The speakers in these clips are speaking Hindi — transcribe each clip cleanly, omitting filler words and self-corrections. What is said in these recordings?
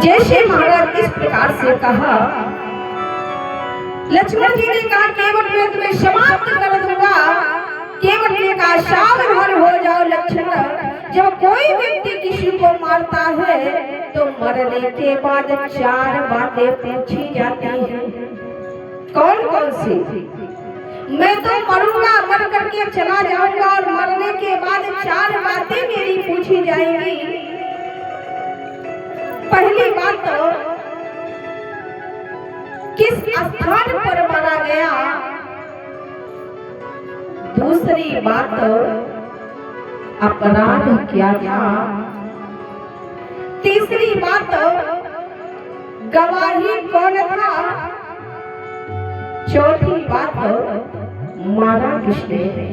जैसे महाराज इस प्रकार से कहा, लक्ष्मण जी ने कहा केवट में तुम्हें समाप्त कर दूंगा। केवट ने कहा सावधान हो जाओ लक्ष्मण, जब कोई व्यक्ति किसी को मारता है तो मरने के बाद 4 बातें पूछी जाती हैं। कौन कौन सी? मैं तो मरूंगा, मर करके चला जाऊंगा और मरने के बाद 4 बातें मेरी पूछी जाएंगी। पहली बात तो किस स्थान पर मारा गया, दूसरी बात अपराध क्या था, तीसरी बात गवाही कौन था, चौथी बात मारा किसने है।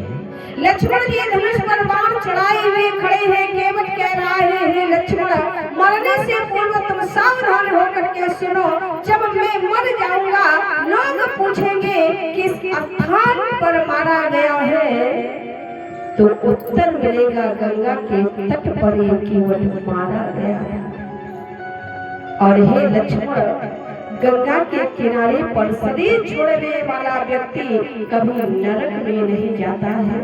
लक्ष्मण जी धनुष पर बाण चढ़ाए हुए खड़े हैं। केवट कह रहा है लक्ष्मण, मरने से पूर्व तुम सावधान होकर के सुनो। जब मैं मर जाऊंगा लोग पूछेंगे किस स्थान पर मारा गया है, तो उत्तर मिलेगा गंगा के तट पर ये केवट मारा गया है। और हे लक्ष्मण, गंगा के किनारे पर शरीर छोड़ने वाला व्यक्ति कभी नरक में नहीं जाता है,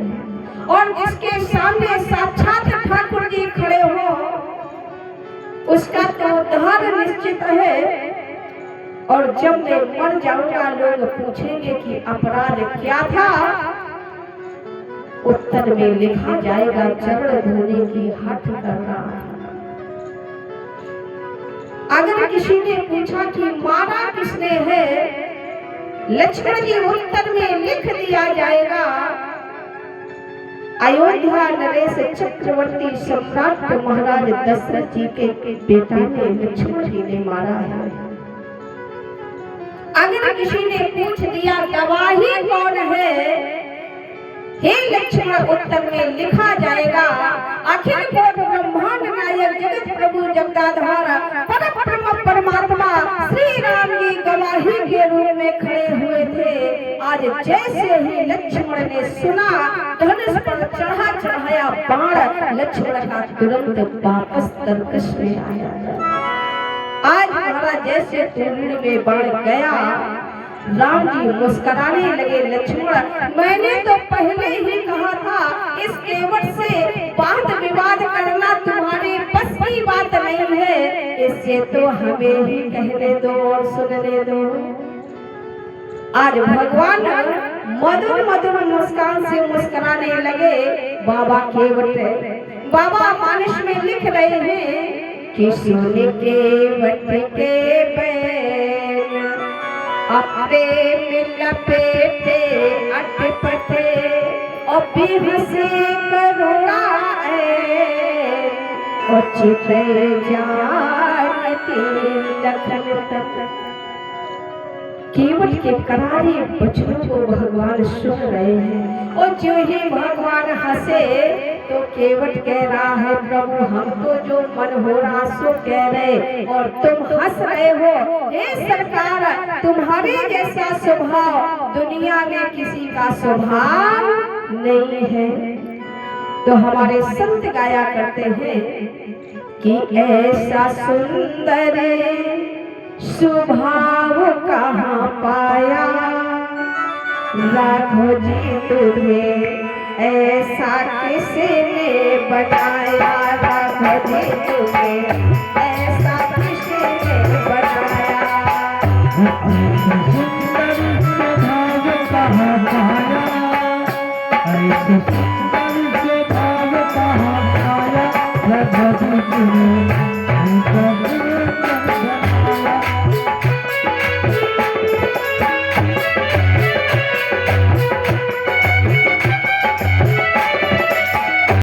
और जिसके सामने साक्षात ठाकुर जी खड़े हो उसका तो उद्धार निश्चित है। और जब मैं मर जाऊंगा लोग पूछेंगे कि अपराध क्या था, उत्तर में लिखा जाएगा चरण धोने की हठ कर रहा था। अगर किसी ने पूछा कि मारा किसने है, लक्ष्मण जी उत्तर में लिख दिया जाएगा अयोध्या नरेश चक्रवर्ती सम्राट महाराज दशरथ जी के बेटा ने लक्ष्मण जी ने मारा है। अगर किसी ने पूछ दिया गवाही कौन है, हे लक्ष्मण उत्तर में लिखा जाएगा अखिल कोट ब्रह्मांड नायक जगत प्रभु जगदाधार परम परमात्मा श्री राम जी गवाही के रूप में खड़े हुए थे। आज जैसे ही लक्ष्मण ने सुना धनुष पर चढ़ाया बाण, लक्ष्मण का तुरंत वापस तरकश में आया। आज महाराज जैसे तीर में बाण गया, राम जी मुस्कुराने लगे। लक्ष्मण, मैंने तो पहले ही कहा था इस केवट से वाद विवाद करना तुम्हारे बस की बात नहीं है, इससे तो हमें ही कहने दो और सुनने दो। आज भगवान मधुर मधुर मुस्कान से मुस्कुराने लगे। बाबा केवट, बाबा मानस में लिख रहे हैं कि सुन केवट के बैन अपने लपेटे अटपटे और बिहसे करुणाए और चिते जानती लखन तक। केवट के करारे बचनों को भगवान सुन रहे हैं, और जो ही भगवान हंसे तो केवट कह रहा है प्रभु हमको जो मन हो रहा सो कह रहे, और तुम हंस रहे हो। हे सरकार, तुम्हारे जैसा स्वभाव दुनिया में किसी का स्वभाव नहीं है। तो हमारे संत गाया करते हैं कि ऐसा सुंदर स्वभाव कहाँ पाया, राघव जी तुम्हें ऐसा किसने बनाया, राघव जी तुम्हें ऐसा किसने बनाया। सुंदर स्वभाव कहाँ पाया, ऐसे सुंदर स्वभाव कहाँ पाया, राघव जी तुम्हें